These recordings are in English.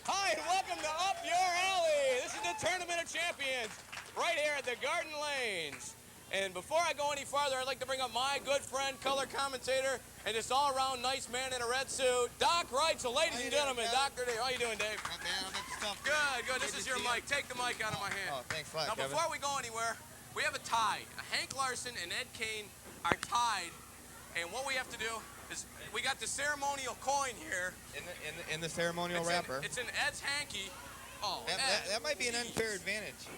Hi, and welcome to Up Your Alley. This is the Tournament of Champions right here at the Garden Lanes. And before I go any farther, I'd like to bring up my good friend, color commentator, and this all-around nice man in a red suit, Doc Wright. So, ladies and gentlemen, Dr. Dave. How you doing, Dave? Good, good. This is your mic. Take the mic out of my hand. Oh, thanks a lot, Now, Kevin. before we go anywhere, we have a tie. Hank Larson and Ed Kane are tied. And what we have to do is we got the ceremonial coin here. In the ceremonial wrapper. It's in Ed's hanky. Oh, That might be an unfair advantage.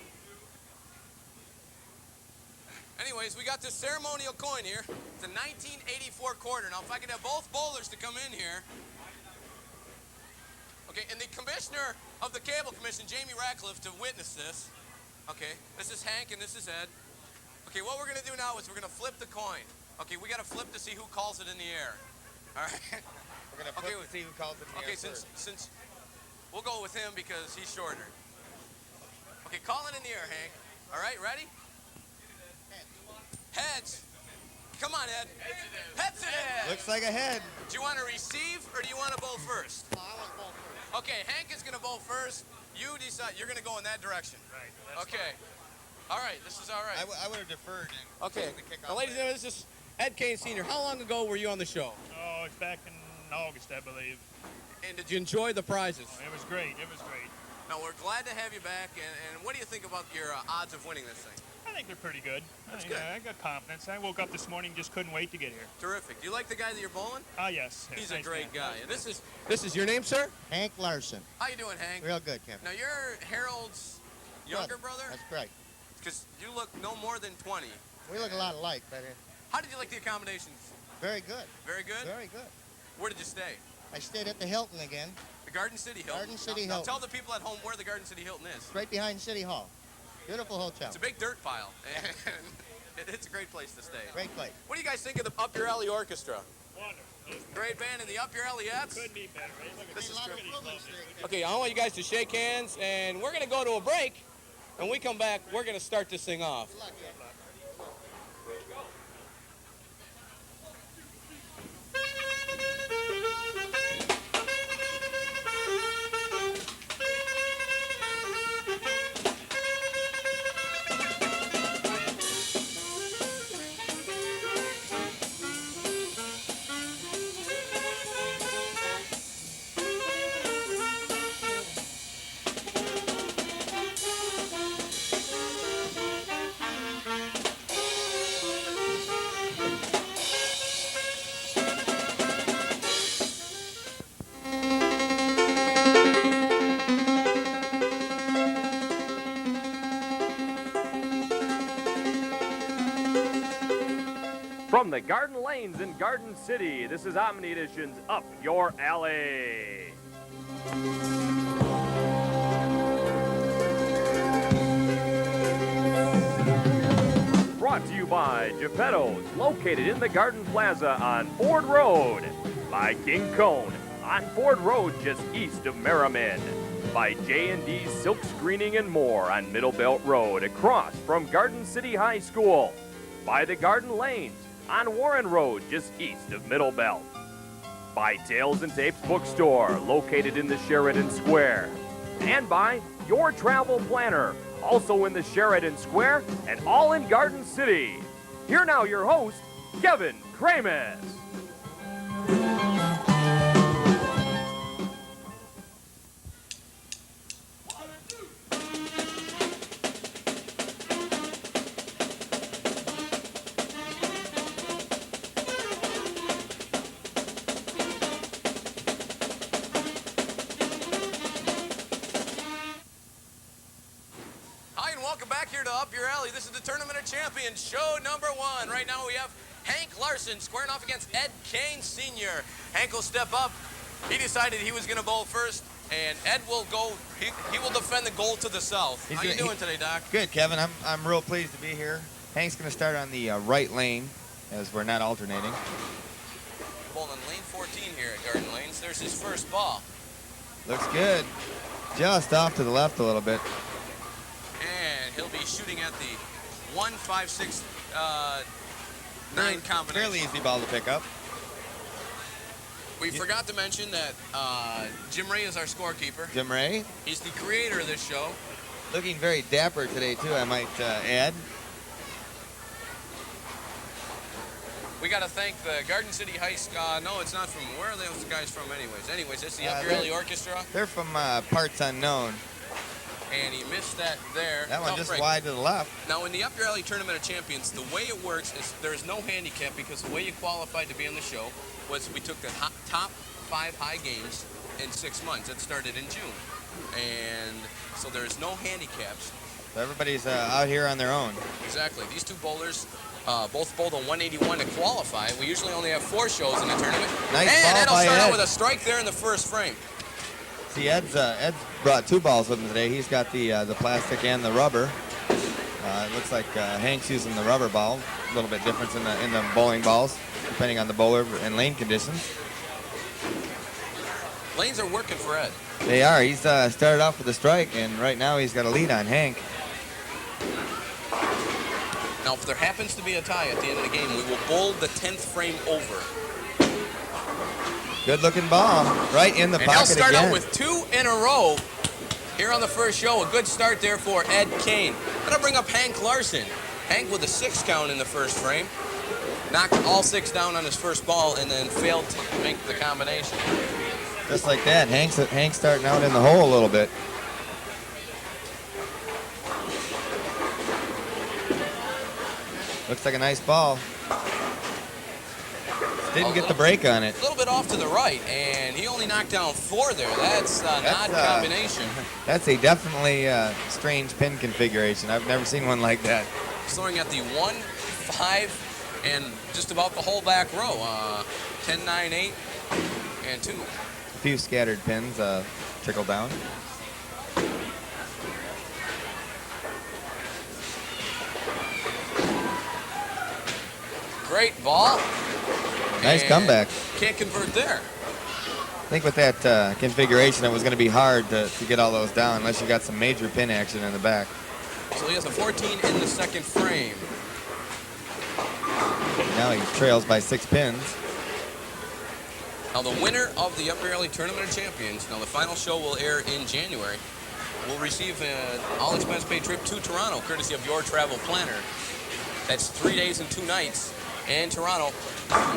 Anyways, we got this ceremonial coin here. It's a 1984 quarter. Now, if I could have both bowlers to come in here. Okay, and the commissioner of the Cable Commission, Jamie Ratcliffe, to witness this. Okay, this is Hank and this is Ed. Okay, what we're going to do now is we're going to flip the coin. Okay, we got to flip to see who calls it in the air. All right? We're going to flip to see who calls it in the air first. since we'll go with him because he's shorter. Okay, call it in the air, Hank. All right, ready? Heads. Come on, Ed. Heads it is. Looks like a head. Do you want to receive or do you want to bowl first? I want to bowl first. Okay, Hank is going to bowl first. You decide. You're going to go in that direction. Right. Okay. All right. This is all right. I would have deferred. Okay. The kickoff Now, ladies and gentlemen, this is Ed Kane Sr. How long ago were you on the show? Oh, it's back in August, I believe. And did you enjoy the prizes? It was great. It was great. No, we're glad to have you back. And what do you think about your odds of winning this thing? I think they're pretty good. That's Yeah, good. I got confidence. I woke up this morning, just couldn't wait to get here. Terrific. Do you like the guy that you're bowling? Ah, yes. He's a Nice great man. guy. And this is your name, sir? Hank Larson. How you doing, Hank? Real good, Kevin. Now you're Harold's younger brother? That's right. Because you look no more than 20. We look a lot alike, but How did you like the accommodations? very good. Very good? Very good. Where did you stay? I stayed at the Hilton again, The Garden City Hilton. Garden City Now Hilton. tell the people at home where the Garden City Hilton is. right behind City Hall. Beautiful hotel. It's a big dirt pile. And it's a great place to stay. Great place. What do you guys think of the Up Your Alley Orchestra? Wonderful. Great band in the Up Your Alley-ettes? Couldn't be better. Right? Look at This is look true. at these clothes. Okay, I want you guys to shake hands, and we're going to go to a break. When we come back, we're going to start this thing off. From the Garden Lanes in Garden City, this is Omni Edition's Up Your Alley. Brought to you by Geppetto's, located in the Garden Plaza on Ford Road. By King Cone, on Ford Road just east of Merriman. By J&D Silk Screening and More on Middle Belt Road, across from Garden City High School. By the Garden Lanes, on Warren Road, just east of Middle Belt. By Tales and Tapes Bookstore, located in the Sheridan Square. And by Your Travel Planner, also in the Sheridan Square and all in Garden City. Here now your host, Kevin Kramus. Hi, and welcome back here to Up Your Alley. This is the Tournament of Champions, show number 1. Right now we have Hank Larson squaring off against Ed Kane Sr. Hank will step up. He decided he was going to bowl first, and Ed will go. He will defend the goal to the south. How you doing today, Doc? Good, Kevin. I'm real pleased to be here. Hank's going to start on the right lane, as we're not alternating. Bowling lane 14 here at Garden Lanes. There's his first ball. Looks good. Just off to the left a little bit. And he'll be shooting at the 1, 5, 6, 9 combination. Fairly easy ball to pick up. We forgot to mention that Jim Ray is our scorekeeper. Jim Ray. He's the creator of this show. Looking very dapper today, too, I might add. We got to thank the Garden City High School. No, it's not from. Where are those guys from anyways? Anyways, it's the Up Your Alley Orchestra. They're from Parts Unknown. And he missed that there. That one just wide to the left. Now, in the Up Your Alley Tournament of Champions, the way it works is there's no handicap because the way you qualified to be on the show was we took the top 5 high games in 6 months. It started in June. And so there's no handicaps. So everybody's out here on their own. Exactly. These two bowlers both bowled a 181 to qualify. We usually only have 4 shows in the tournament. Nice and ball Ed'll by start out Ed. with a strike there in the first frame. See, Ed's brought 2 balls with him today. He's got the plastic and the rubber. It looks like Hank's using the rubber ball. A little bit difference in the bowling balls, depending on the bowler and lane conditions. Lanes are working for Ed. They are. He's started off with a strike, and right now he's got a lead on Hank. Now, if there happens to be a tie at the end of the game, we will bowl the 10th frame over. Good looking ball, right in the And pocket he'll start again. out with 2 in a row here on the first show. A good start there for Ed Kane. Gonna bring up Hank Larson. Hank with a 6 count in the first frame. Knocked all 6 down on his first ball and then failed to make the combination. Just like that, Hank's starting out in the hole a little bit. Looks like a nice ball. Didn't get the break on it. A little bit off to the right, and he only knocked down 4 there. That's an odd combination. That's a definitely strange pin configuration. I've never seen one like that. Throwing at the 1, 5, and just about the whole back row. 10, 9, 8, and 2. A few scattered pins trickle down. Great ball. Nice And comeback. Can't convert there. I think with that configuration, it was going to be hard to get all those down unless you got some major pin action in the back. So he has a 14 in the second frame. Now he trails by 6 pins. Now the winner of the Up Your Alley Tournament of Champions, now the final show will air in January, will receive an all-expense-paid trip to Toronto, courtesy of your travel planner. That's 3 days and 2 nights in Toronto.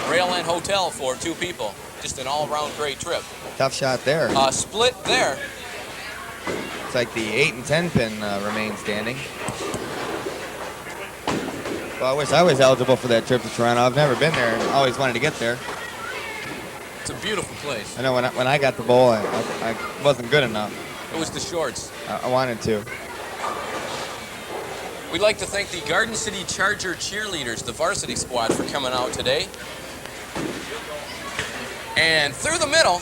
Rail and hotel for 2 people. Just an all-around great trip. Tough shot there. Split there. It's like the 8 and 10 pin remains standing. Well, I wish I was eligible for that trip to Toronto. I've never been there. Always wanted to get there. It's a beautiful place. I know when I got the bowl, I wasn't good enough. It was the shorts. I wanted to. We'd like to thank the Garden City Charger cheerleaders, the varsity squad, for coming out today. And through the middle,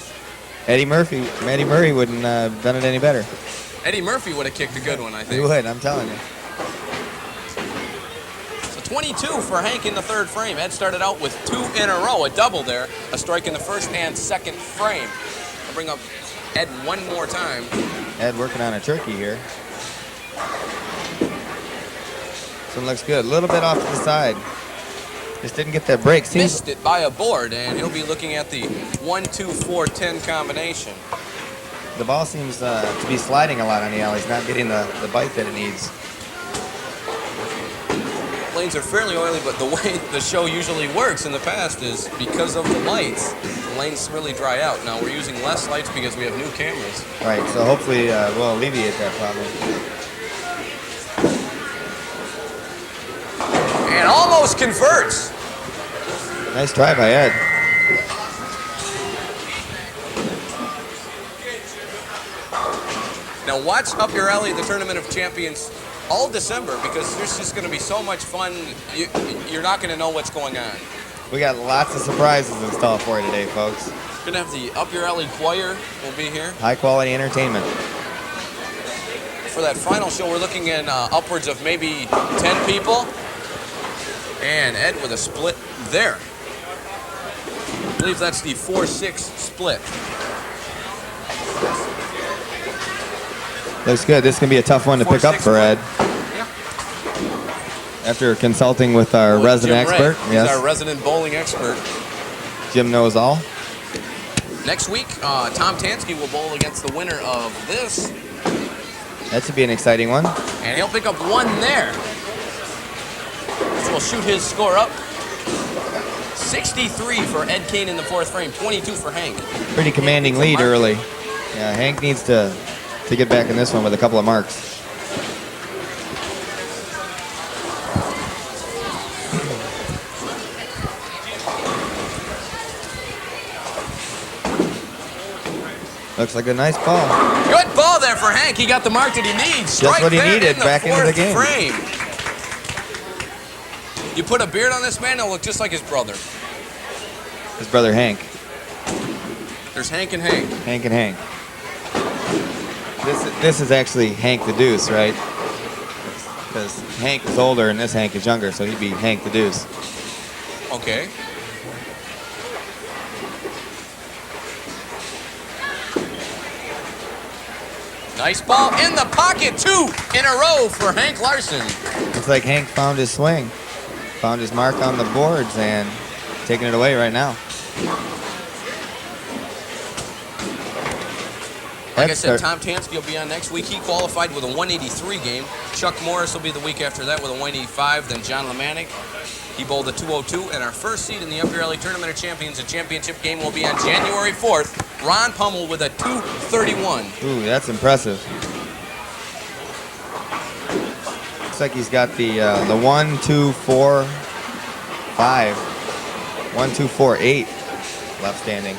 Eddie Murray wouldn't have done it any better. Eddie Murphy would have kicked a good one, I He think. would, I'm telling you. So 22 for Hank in the third frame. Ed started out with 2 in a row, a double there, a strike in the first and second frame. I'll bring up Ed one more time. Ed working on a turkey here. This one looks good. A little bit off to the side. Just didn't get that break. Missed it by a board, and he'll be looking at the 1, 2, 4, 10 combination. The ball seems to be sliding a lot on the alley. He's not getting the bite that it needs. Lanes are fairly oily, but the way the show usually works in the past is because of the lights, the lanes really dry out. Now we're using less lights because we have new cameras. Right, so hopefully we'll alleviate that problem. And almost converts. Nice try by Ed. Now watch Up Your Alley, the Tournament of Champions all December because there's just going to be so much fun. You're not going to know what's going on. We got lots of surprises in store for you today, folks. We're going to have the Up Your Alley Choir will be here. High quality entertainment. For that final show, we're looking at upwards of maybe 10 people. And Ed with a split there. I believe that's the 4-6 split. Looks good. This is going to be a tough one to pick up 4-6 for Ed. Yeah. After consulting with our With resident Jim Ray. expert. He's our resident bowling expert. Jim knows all. Next week, Tom Tansky will bowl against the winner of this. That should be an exciting one. And he'll pick up one there. Which will shoot his score up. 63 for Ed Kane in the fourth frame, 22 for Hank. Pretty commanding lead early. Yeah, Hank needs to get back in this one with a couple of marks. Looks like a nice ball. Good ball there for Hank. He got the mark that he needs. Just what he there needed in back into the fourth game. Frame. You put a beard on this man, he'll look just like his brother. His brother Hank. There's Hank and Hank. Hank and Hank. This is actually Hank the Deuce, right? Because Hank is older and this Hank is younger, so he'd be Hank the Deuce. Okay. Nice ball in the pocket, 2 in a row for Hank Larson. Looks like Hank found his swing, found his mark on the boards, and taking it away right now. Like I said, Tom Tansky will be on next week. He qualified with a 183 game. Chuck Morris will be the week after that with a 185. Then John Lemanik, he bowled a 202. And our first seed in the Up Your Alley Tournament of Champions, the championship game, will be on January 4th. Ron Pummel with a 231. Ooh, that's impressive. Looks like he's got the 1, 2, 4, 5, 1, 2, 4, 8 left standing.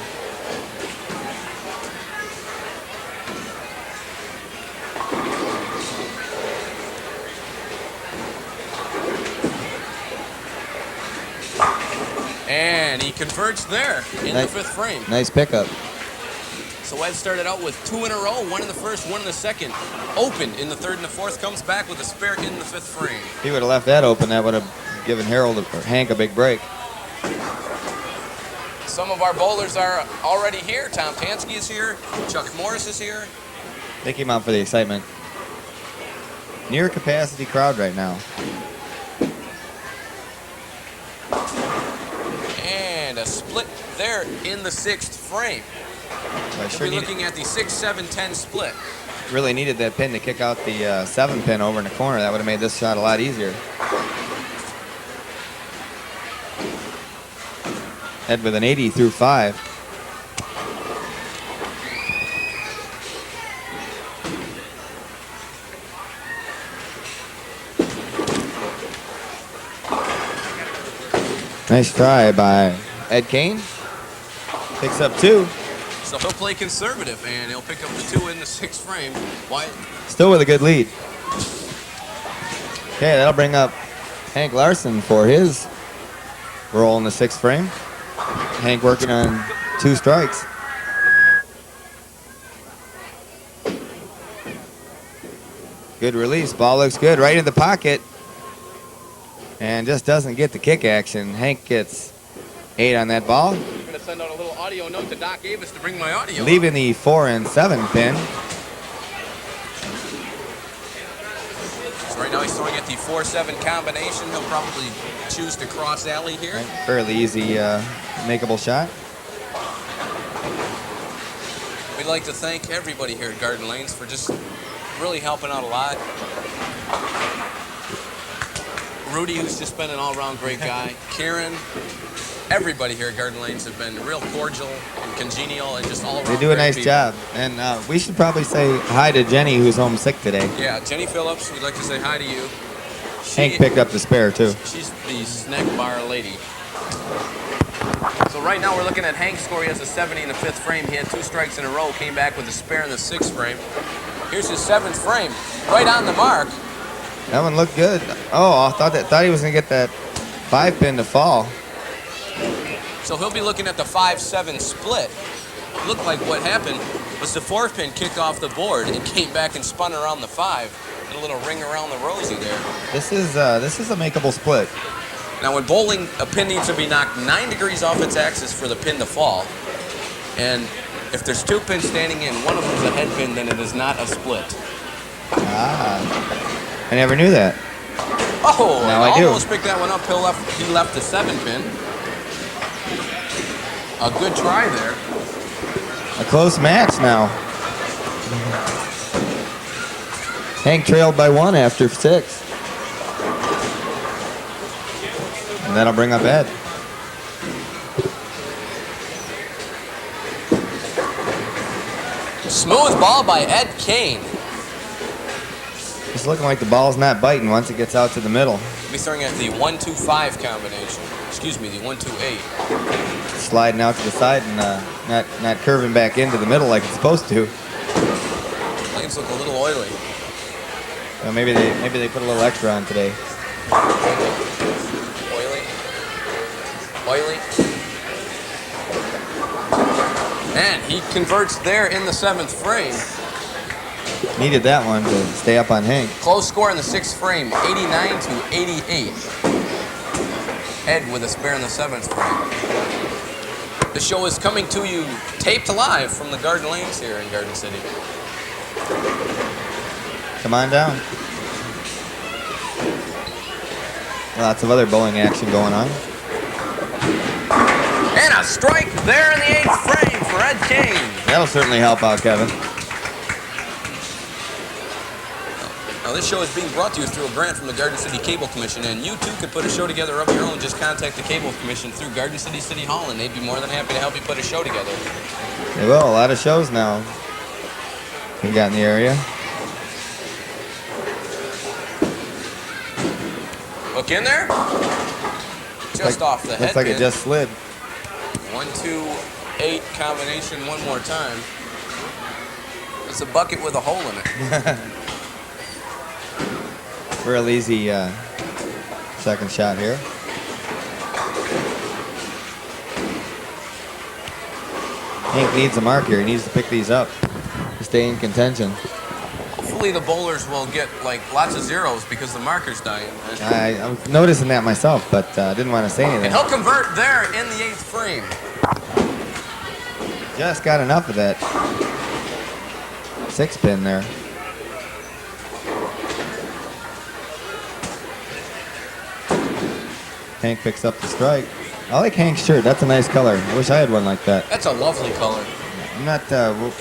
And he converts there in the fifth frame. Nice pickup. So Ed started out with 2 in a row, 1 in the first, 1 in the second. Open in the third and the fourth, comes back with a spare in the fifth frame. If he would have left that open, that would have given Harold or Hank a big break. Some of our bowlers are already here. Tom Tansky is here. Chuck Morris is here. They came out for the excitement. Near capacity crowd right now. And a split there in the sixth frame. We're looking at the 6, 7, 10 split. Really needed that pin to kick out the 7 pin over in the corner. That would have made this shot a lot easier. Ed with an 80 through 5. Nice try by Ed Kane. Picks up 2. So he'll play conservative, and he'll pick up the 2 in the sixth frame. Wyatt. Still with a good lead. Okay, that'll bring up Hank Larson for his roll in the sixth frame. Hank working on 2 strikes. Good release. Ball looks good. Right in the pocket. And just doesn't get the kick action. Hank gets 8 on that ball. I'm going to send out a little audio note to Doc Avis to bring my audio. Leaving the 4 and 7 pin. So right now he's throwing at the 4-7 combination. He'll probably choose to cross alley here. Right, fairly easy makeable shot. We'd like to thank everybody here at Garden Lanes for just really helping out a lot. Rudy, who's just been an all-around great guy. Karen, everybody here at Garden Lanes have been real cordial and congenial and just all around. They do a great nice people. job. And we should probably say hi to Jenny, who's home sick today. Yeah, Jenny Phillips, we'd like to say hi to you. Hank picked up the spare, too. She's the snack bar lady. So right now we're looking at Hank's score. He has a 70 in the fifth frame. He had 2 strikes in a row, came back with a spare in the sixth frame. Here's his 7th frame, right on the mark. That one looked good. Oh, I thought he was gonna get that 5-pin to fall. So he'll be looking at the 5-7 split. Looked like what happened was the 4-pin kicked off the board and came back and spun around the 5. Did a little ring around the rosy there. This is a makeable split. Now when bowling, a pin needs to be knocked 9 degrees off its axis for the pin to fall. And if there's 2 pins standing in, one of them's a head pin, then it is not a split. Ah, I never knew that. Oh, Now I I do. almost picked that one up. He left the 7-pin. A good try there. A close match now. Hank trailed by 1 after 6. And that'll bring up Ed. Smooth ball by Ed Kane. It's looking like the ball's not biting once it gets out to the middle. He'll be throwing at the 1-2-5 combination. Excuse me, the 1-2-8. Sliding out to the side and not curving back into the middle like it's supposed to. Lanes look a little oily. So maybe they put a little extra on today. Oily. And he converts there in the 7th frame. Needed that one to stay up on Hank. Close score in the 6th frame, 89-88. Ed with a spare in the 7th frame. The show is coming to you taped live from the Garden Lanes here in Garden City. Come on down. Lots of other bowling action going on. And a strike there in the 8th frame for Ed Kane. That'll certainly help out Kevin. Now this show is being brought to you through a grant from the Garden City Cable Commission, and you too could put a show together of your own. Just contact the Cable Commission through Garden City City Hall, and they'd be more than happy to help you put a show together. They will. A lot of shows now we got in the area. Look in there. Just off the head. Looks like it pin. just slid. 1-2-8 combination one more time. It's a bucket with a hole in it. Real easy second shot here. Hank needs a mark here. He needs to pick these up to stay in contention. Hopefully the bowlers will get like lots of zeros because the marker's dying. I was noticing that myself, but I didn't want to say And anything. he'll convert there in the 8th frame. Just got enough of that 6-pin there. Hank picks up the strike. I like Hank's shirt. That's a nice color. I wish I had one like that. That's a lovely color. I'm not,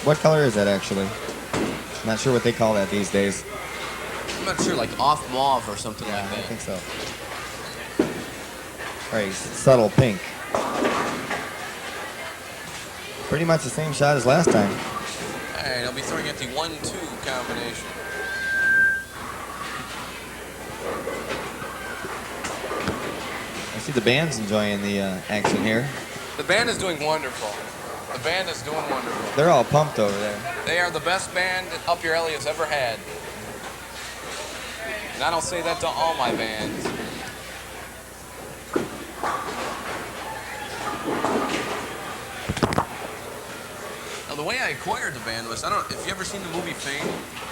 what color is that actually? I'm not sure what they call that these days. I'm not sure, like off mauve or something like I that. think so. Very subtle pink. Pretty much the same shot as last time. All right, I'll be throwing at the 1-2 combination. I see the band's enjoying the action here. The band is doing wonderful. The band is doing wonderful. They're all pumped over there. They are the best band that Up Your Alley has ever had. And I don't say that to all my bands. Now the way I acquired the band was, if you ever seen the movie Fame?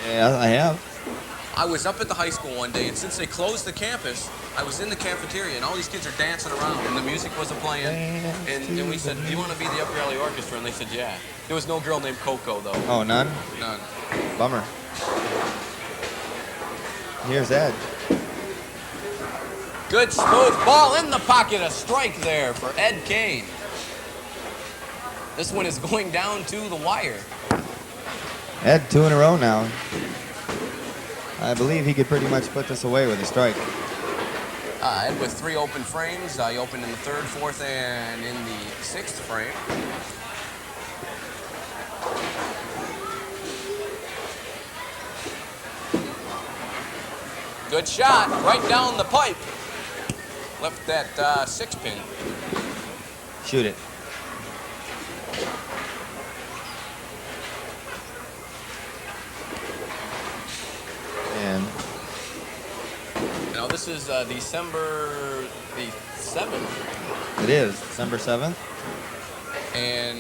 Yeah, I have. I was up at the high school one day, and since they closed the campus, I was in the cafeteria, and all these kids are dancing around, and the music wasn't playing. And we said, do you want to be the Upper Alley Orchestra? And they said, yeah. There was no girl named Coco, though. Oh, none? None. Bummer. Here's Ed. Good smooth ball in the pocket. A strike there for Ed Kane. This one is going down to the wire. Ed, 2 in a row now. I believe he could pretty much put this away with a strike. Ed with 3 open frames. He opened in the 3rd, 4th, and in the 6th frame. Good shot, right down the pipe. Left that 6-pin. Shoot it. And this is December the 7th, It is December 7th. and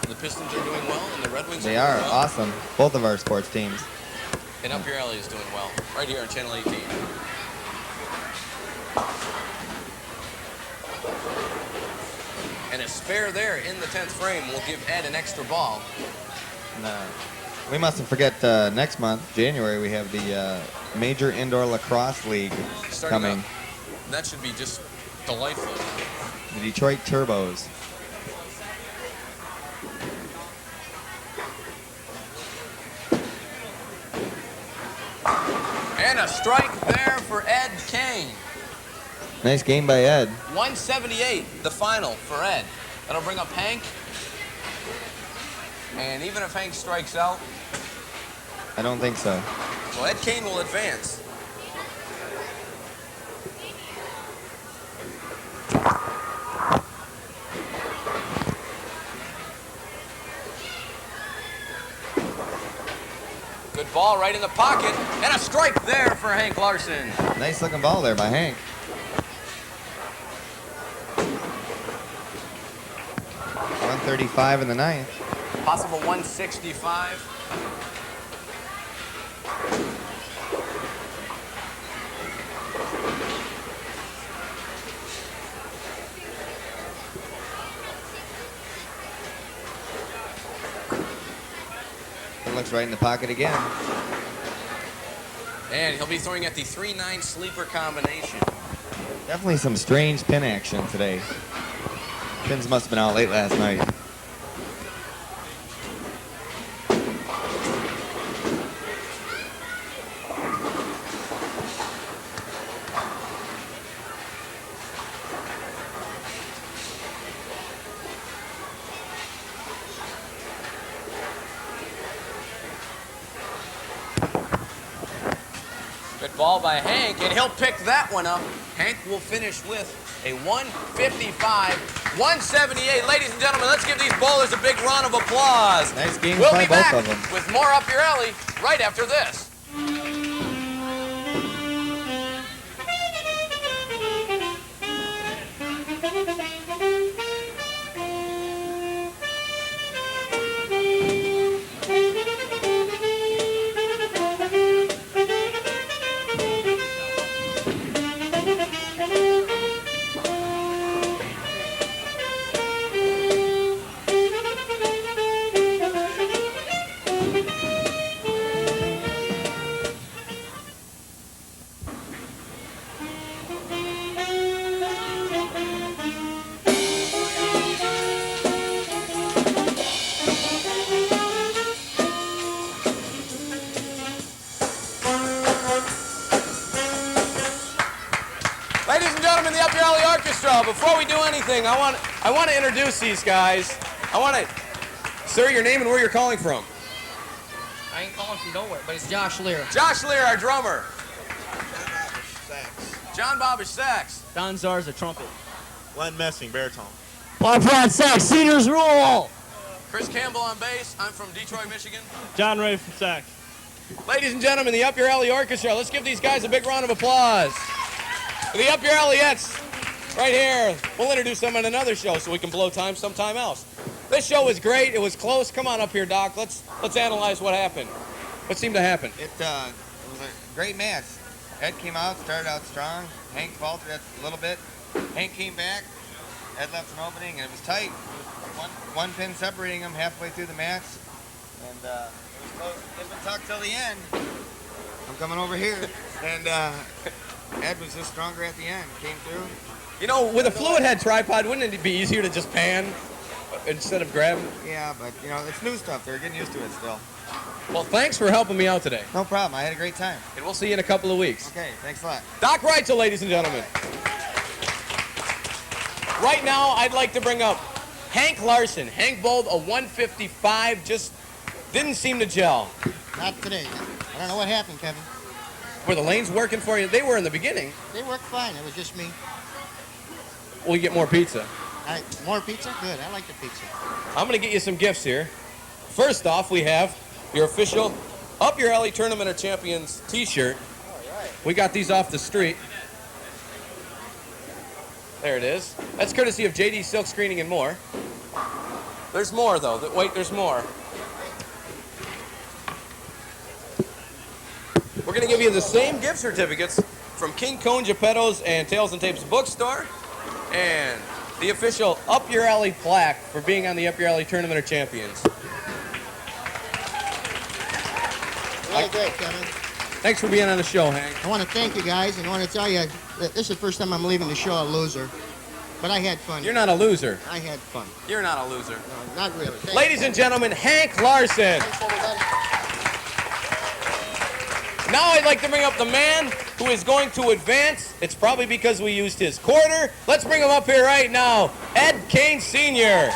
the Pistons are doing well, and the Red Wings They are are doing well. awesome. Both of our sports teams. And Up Your Alley is doing well, right here on Channel 18. And a spare there in the 10th frame will give Ed an extra ball. And, we mustn't forget next month, January, we have the Major Indoor Lacrosse League Starting coming. up. That should be just delightful. The Detroit Turbos. And a strike there for Ed Kane. Nice game by Ed. 178, the final for Ed. That'll bring up Hank. And even if Hank strikes out, I don't think so. well, Ed Kane will advance. Good ball right in the pocket. And a strike there for Hank Larson. Nice looking ball there by Hank. .135 in the ninth. Possible 165. It looks right in the pocket again. And he'll be throwing at the 3-9 sleeper combination. Definitely some strange pin action today. Pins must have been out late last night. Good ball by Hank, and he'll pick that one up. Hank will finish with a 155, 178. Ladies and gentlemen, let's give these bowlers a big round of applause. Nice games We'll by be both back of them. with more Up Your Alley right after this. Ladies and gentlemen, the Up Your Alley Orchestra. Before we do anything, I want to introduce these guys. Sir, your name and where you're calling from. I ain't calling from nowhere, but it's Josh Lear. Josh Lear, our drummer. John Bobish, sax. Don Zarza, trumpet. Glenn Messing, baritone. Bob Pratt, sax. Seniors rule. Chris Campbell on bass. I'm from Detroit, Michigan. John Ray from sax. Ladies and gentlemen, the Up Your Alley Orchestra. Let's give these guys a big round of applause. The Up Your Alleyettes, right here. We'll introduce them in another show so we can blow time sometime else. This show was great. It was close. Come on up here, Doc. Let's analyze what happened. What seemed to happen? It was a great match. Ed came out, started out strong. Hank faltered a little bit. Hank came back. Ed left an opening, and it was tight. One pin separating them halfway through the match. And it was close. It was tucked till the end. I'm coming over here. And Ed was just stronger at the end. Came through. You know, with a fluid head tripod, wouldn't it be easier to just pan instead of grab? Yeah, but, you know, it's new stuff. They're getting used to it still. Well, thanks for helping me out today. No problem. I had a great time. And we'll see you in a couple of weeks. Okay, thanks a lot. Doc Reitzel, ladies and gentlemen. Right now, I'd like to bring up Hank Larson. Hank bowled a 155, just didn't seem to gel. Not today. I don't know what happened, Kevin. Were the lanes working for you? They were in the beginning. They worked fine. It was just me. Will you get more pizza? More pizza? Good. I like the pizza. I'm going to get you some gifts here. First off, we have your official Up Your Alley Tournament of Champions t-shirt. We got these off the street. There it is. That's courtesy of JD Silk Screening and more. There's more, though. Wait, there's more. We're going to give you the same gift certificates from King Cone, Geppetto's, and Tails and Tapes bookstore, and the official Up Your Alley plaque for being on the Up Your Alley Tournament of Champions. Really great, Kevin. Thanks for being on the show, Hank. I want to thank you guys, and I want to tell you that this is the first time I'm leaving the show a loser. But I had fun. You're not a loser. I had fun. You're not a loser. No, not really. Thanks. Ladies and gentlemen, Hank Larson. Thanks, everybody. Now I'd like to bring up the man who is going to advance. It's probably because we used his quarter. Let's bring him up here right now. Ed Kane Sr.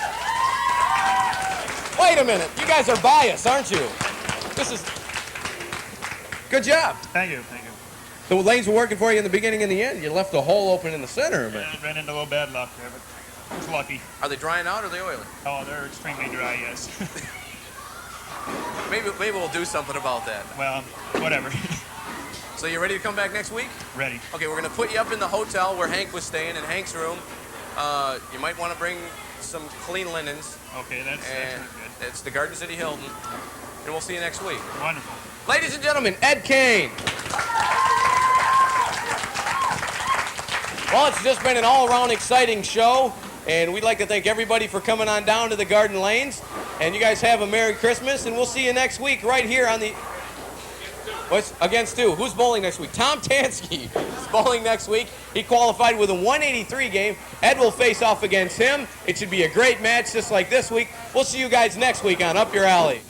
Wait a minute. You guys are biased, aren't you? This is... Good job. Thank you, thank you. The lanes were working for you in the beginning and the end. You left a hole open in the center of it. I ran into a little bad luck there, but I was lucky. Are they drying out or are they oily? Oh, they're extremely dry, yes. Maybe we'll do something about that. Well, whatever. So you ready to come back next week? Ready. Okay, we're going to put you up in the hotel where Hank was staying, in Hank's room. You might want to bring some clean linens. Okay, that's And good. it's the Garden City Hilton. And we'll see you next week. Wonderful. Ladies and gentlemen, Ed Kane. Well, it's just been an all-around exciting show, and we'd like to thank everybody for coming on down to the Garden Lanes. And you guys have a Merry Christmas, and we'll see you next week right here on the... What's against who? Who's bowling next week? Tom Tansky is bowling next week. He qualified with a 183 game. Ed will face off against him. It should be a great match just like this week. We'll see you guys next week on Up Your Alley.